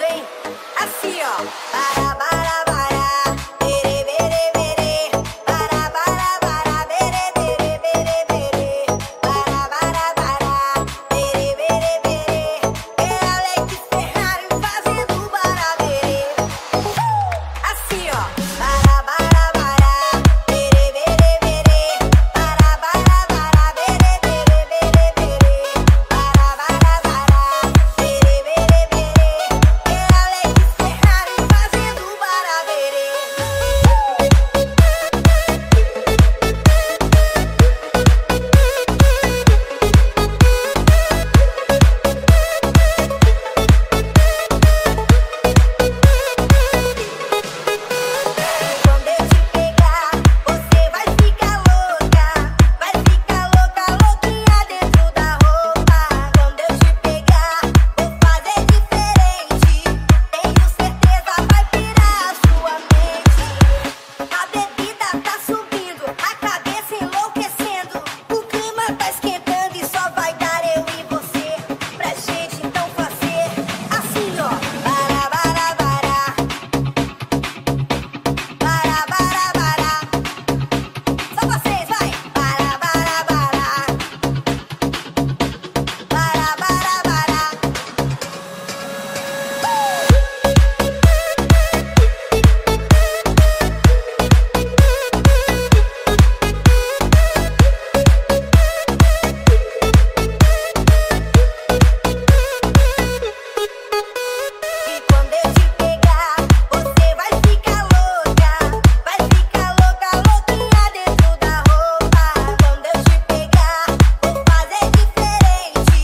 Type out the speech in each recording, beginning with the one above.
tudo, hein? Assim, ó. Para, para, para. Bere, bere, bere. Para, para, para. Bere, bere, bere, bere. Para, para, para. Bere, bere, bere. É Alex Ferrari fazendo barabere. Assim, ó. Para, para, para. Bere, bere, bere. Para, para, para. Bere, bere, bere, bere. Para, para, para. Bere, bere, bere. É Alex Ferrari fazendo barabere. Quando eu te pegar, você vai ficar louca, louquinha dentro da roupa. Quando eu te pegar, vou fazer diferente. Tenho certeza vai pirar a sua mente. A bebida tá subindo, a cabeça enlouquecendo. O clima tá esquentando e só vai dar eu e você. Pra gente então fazer assim, ó. Para, para, para. Para, para, para. Só vocês, vai. Para, para, para. Para, para, para. E quando eu te pegar, você vai ficar louca, louquinha dentro da roupa. Quando eu te pegar, vou fazer diferente.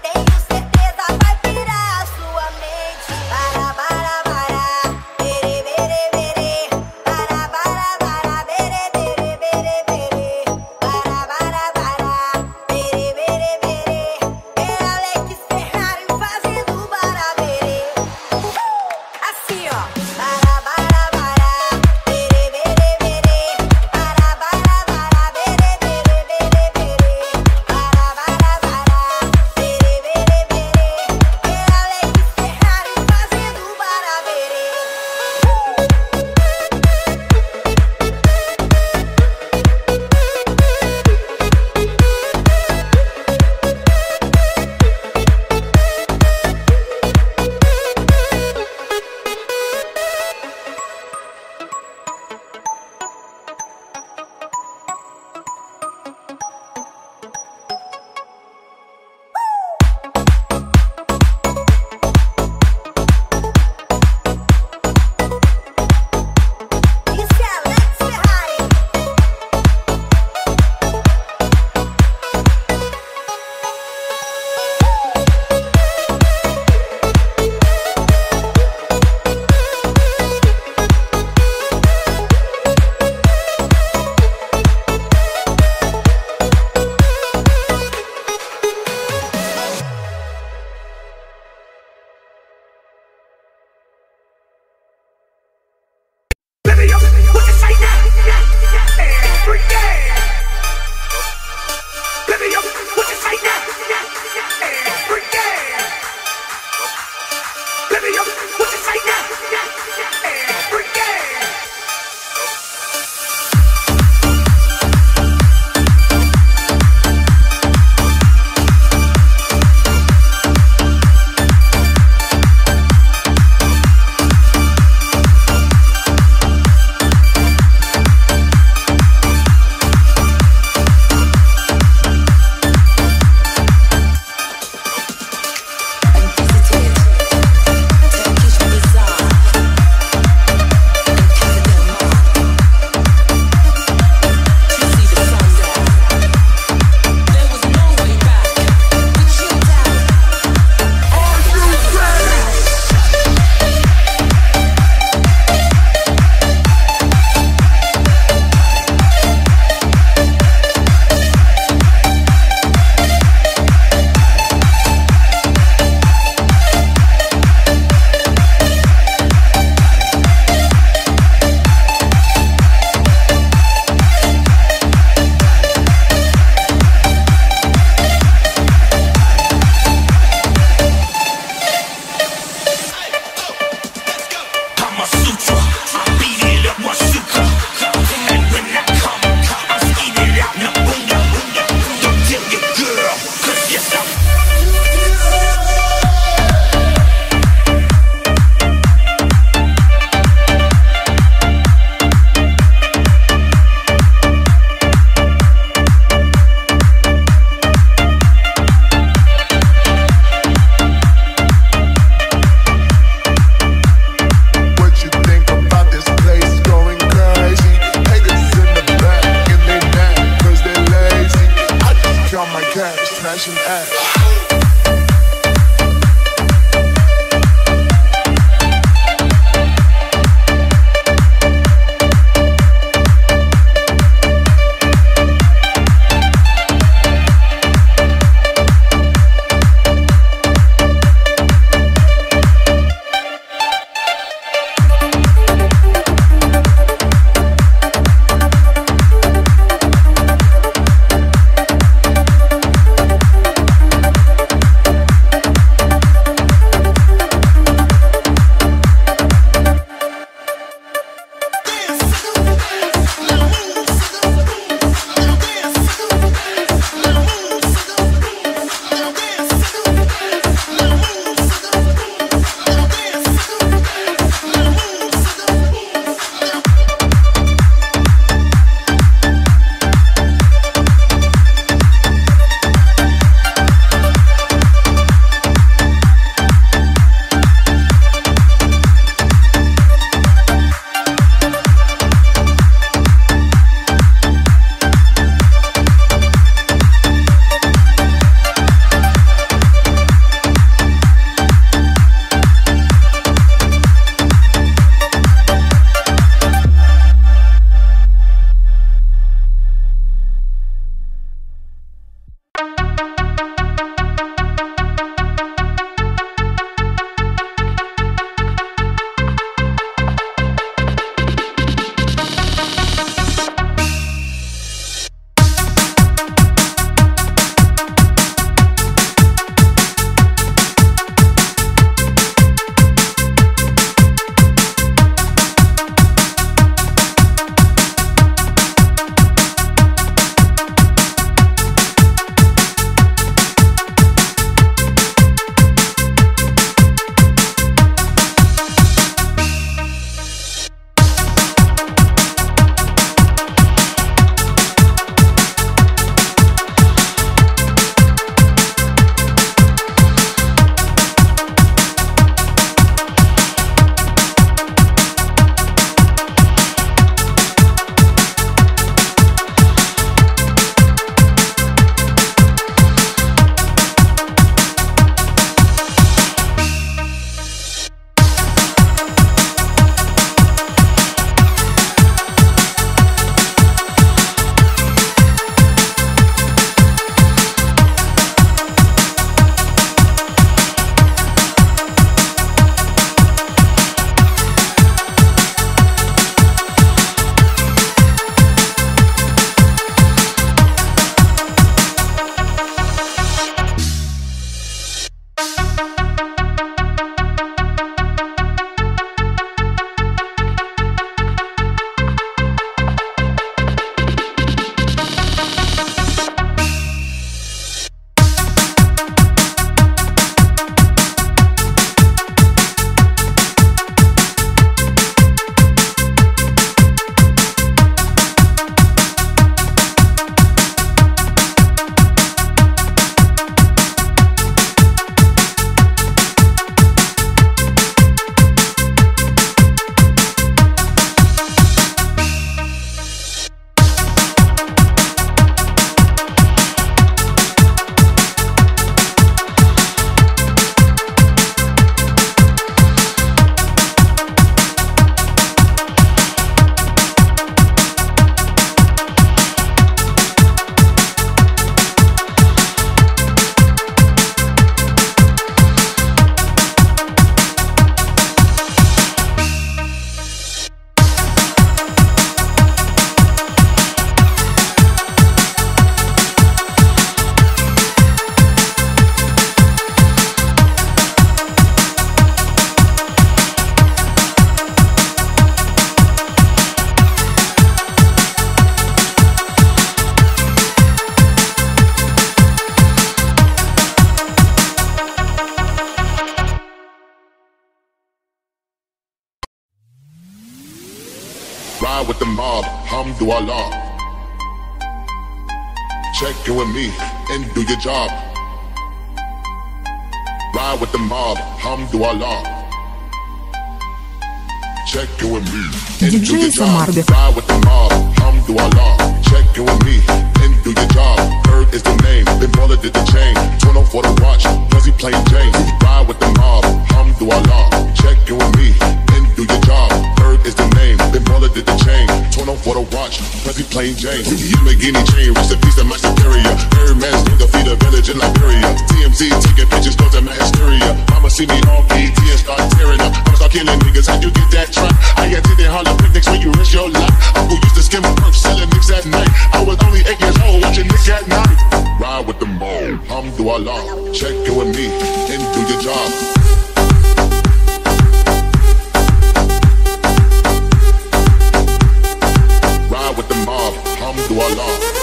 Tenho certeza vai pirar a sua mente. Para, para, para. Bere, bere, bere. Para, para, para. Bere, bere, bere, bere. Para, para, para. Bere, bere, bere. É Alex Ferrari fazendo barabere. Assim, ó. Para, para, para. Bere, bere, bere. Para, para, para. Bere, bere, bere, bere. Para, para, para. Bere, bere, bere. É Alex Ferrari fazendo barabere. Isso é Alex Ferrari. Baby, yo, what you say now? Every day. Baby, yo, what you say now? Every day. Baby, yo, what you say now? Every day. Turkish bizarre. smashing ass. Ride with the mob, hamdulillah. Check in with me and do your job. Ride with the mob, hamdulillah. Check in with me and do your Диджей job. Самарбек. Ride with the mob, Alhamdulillah. Check in with me and do your job. Bird is the name, then baller did the chain. 20 for the watch, Prezi plain Jane. Ride with the mob, Alhamdulillah. Check in with me and do your job. Bird is the name, then baller did the chain. 20 for the watch, Prezi plain Jane. Yamagini chain, recipes of my superior. Birdman's need to feed a village in Liberia. TMZ taking pictures, go to my hysteria. Mama see me on BT and start tearing up. I'ma start killing niggas, how you get that truck? I attended Harlem picnics when you risk your life. Uncle used to skim a perk, selling nicks at night. I was only 8 years old, watching nicks at night. Ride with the mob, Alhamdulillah. Check in with me and do your job. Ride with the mob, Alhamdulillah.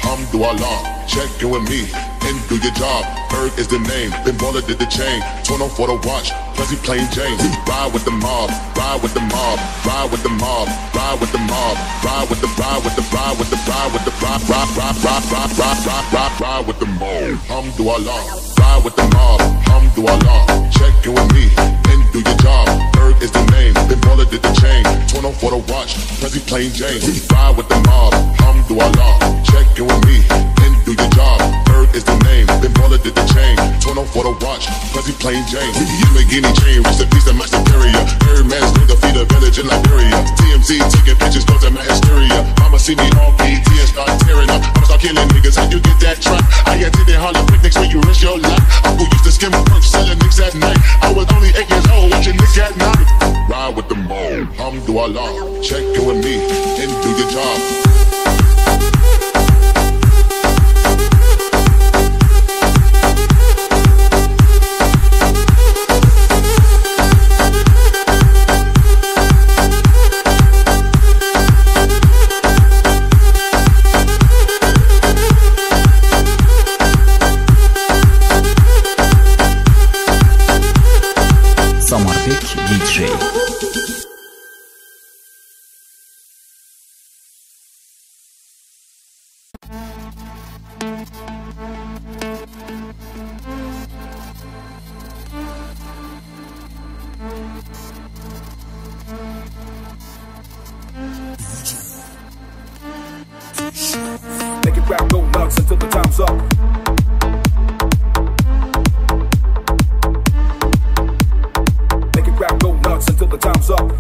Alhamdulillah, check in with me and do your job. Berg is the name, then baller did the chain. 20 for the watch, Prezi plain Jane. Ride with the mob, ride with the mob, ride with the mob, ride with the mob, ride with the ride with the ride with the ride with the ride with the mob. Alhamdulillah, ride with the mob, Alhamdulillah. Check in with me and do your job. Berg is the name, then baller did the chain. 20 for the watch, Prezi plain Jane. Ride with the mob, Alhamdulillah. Check in with me and do your job. Bird is the name, then baller did the chain. 20 for the watch, Prezi plain Jane. Yamagini chain, recipes of my superior. Birdman's need to feed a village in Liberia. TMZ taking pictures, go to my hysteria. Mama see me on BT and start tearing up. I'ma start killing niggas, how you get that truck? I attended Harlem picnics when you risk your life. Uncle used to skim a perk, selling nicks at night. I was only 8 years old, watching nicks at night. Ride with the mob, Alhamdulillah. Check in with me and do your job. DJ. Make it rap, go nuts until the time's up. Make it rap, go nuts until the time's up.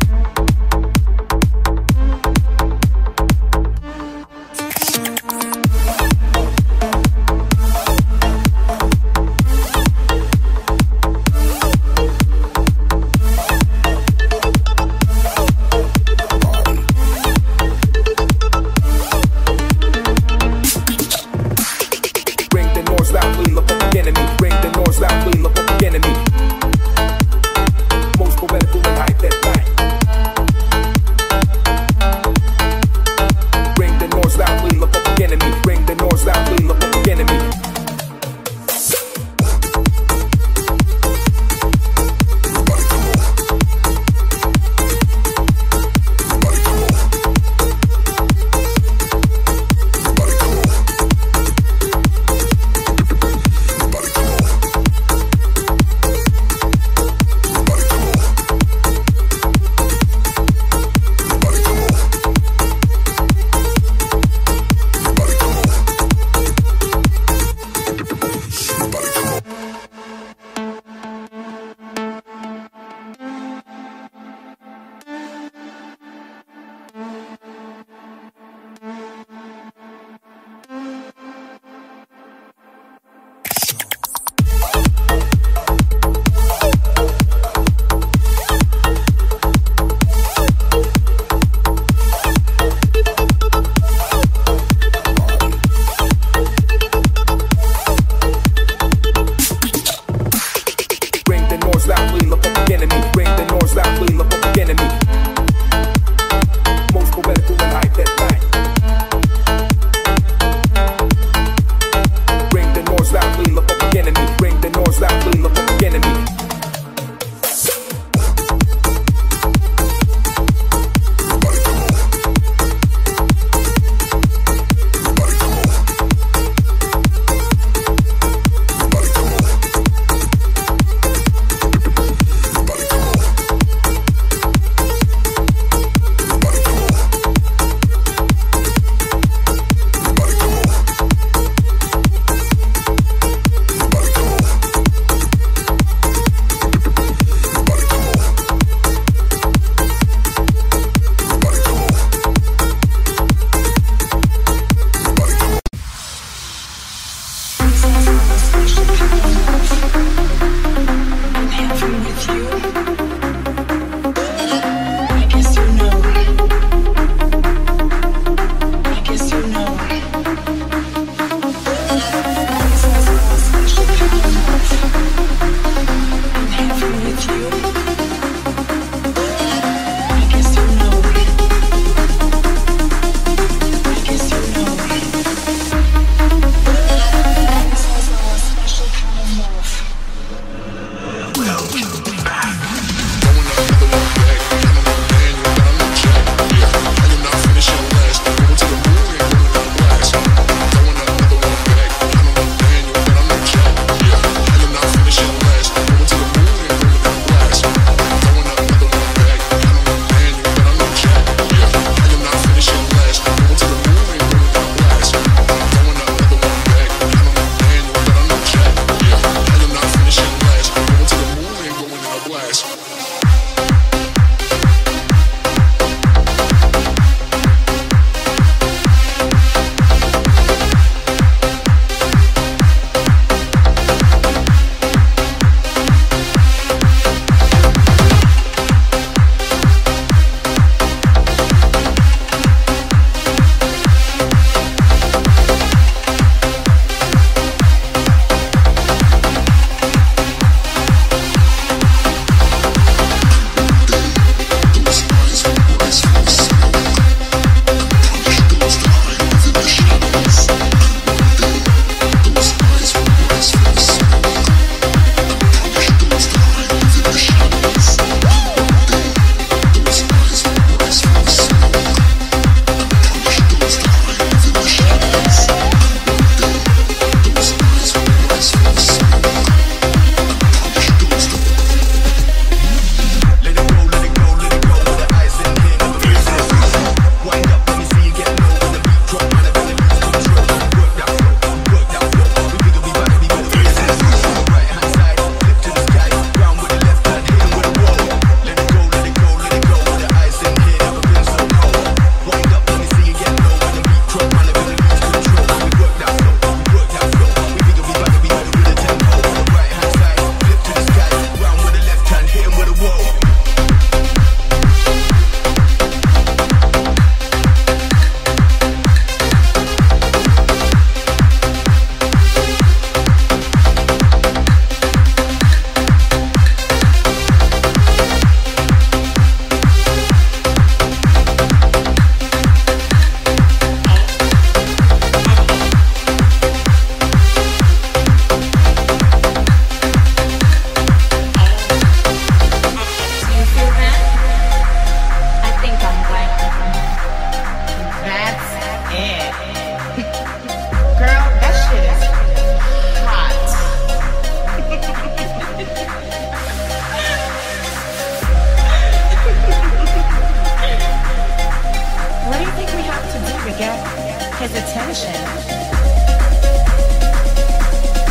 his attention.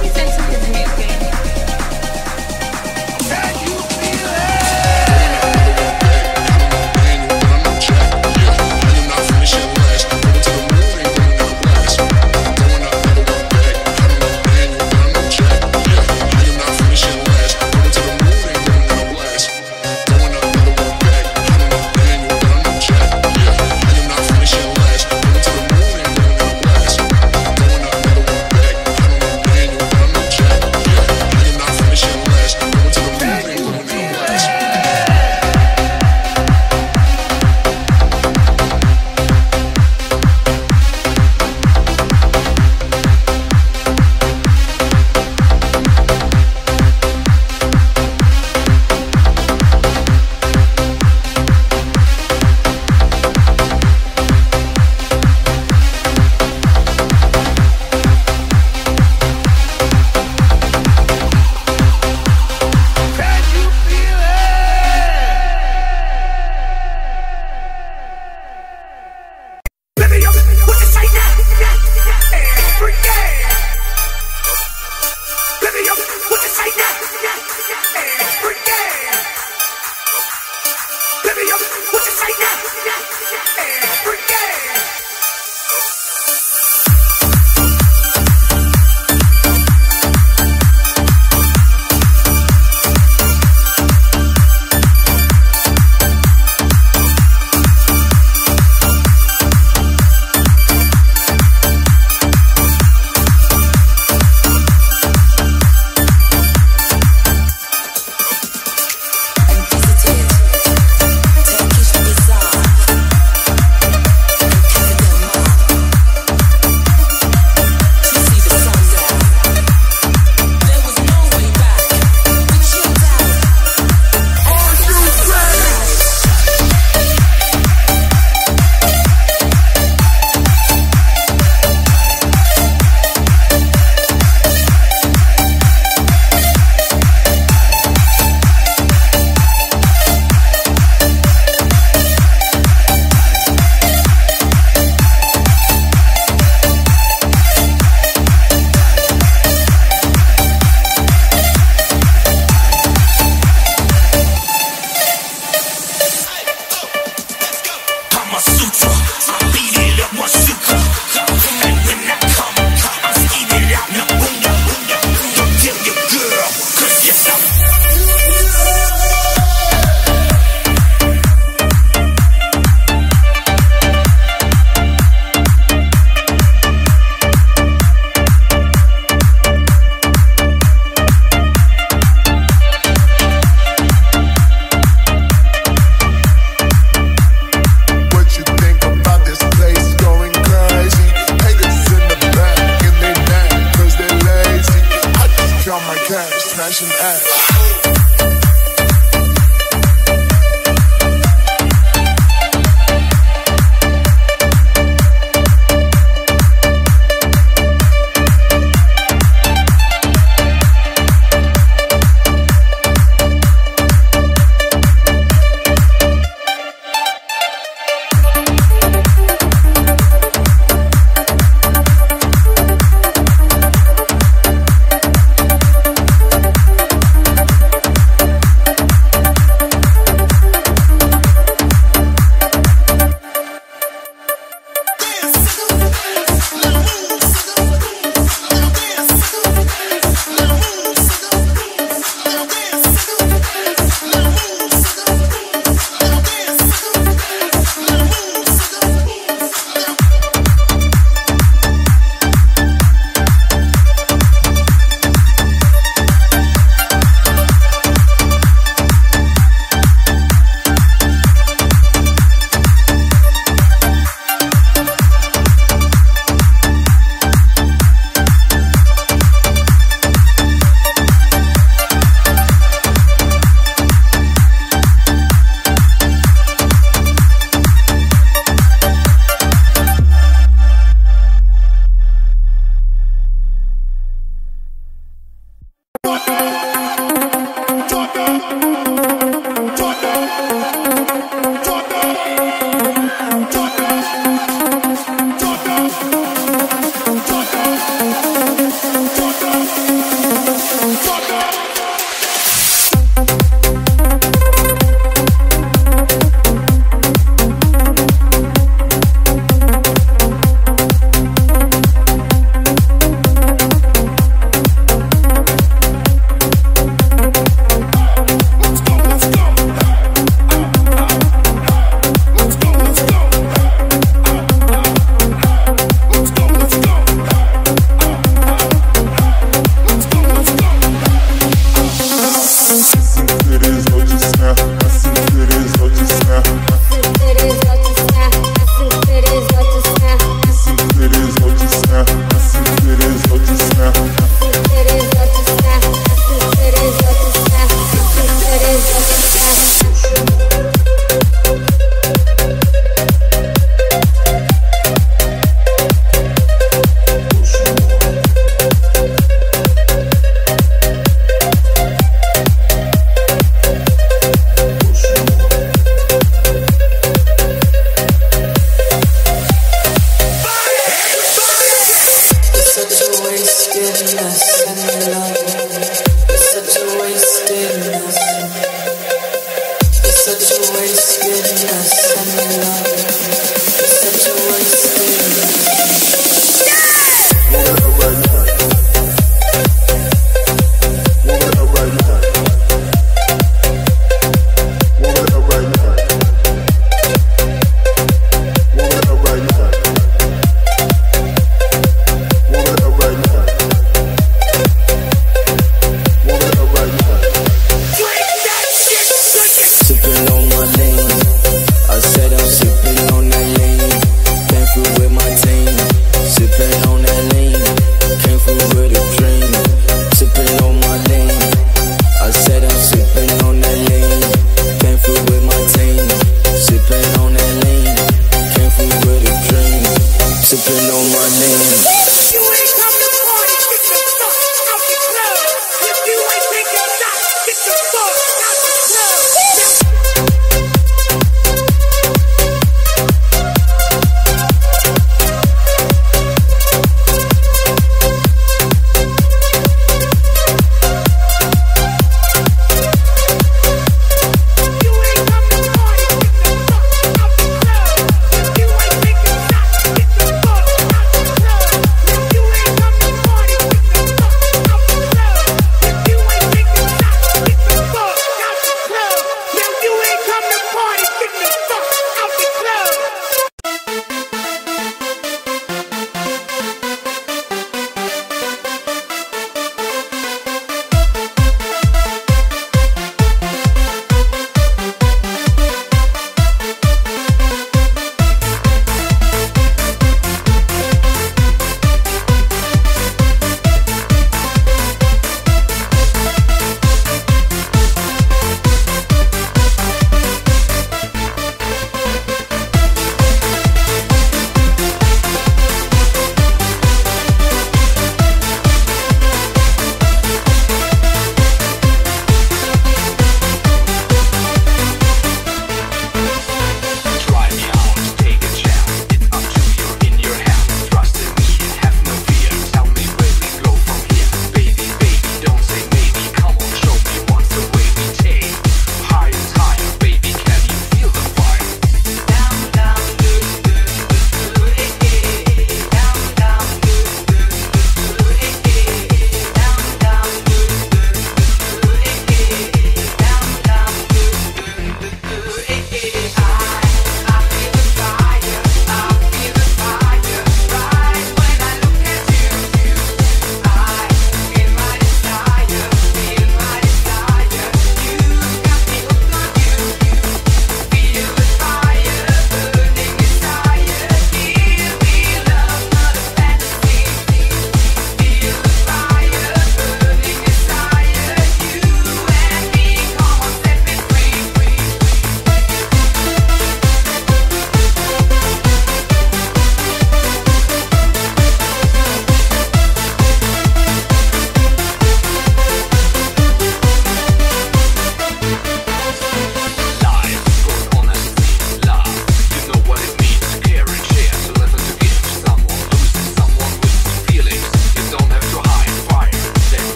He's into his music. Can you feel it? Smashing ass.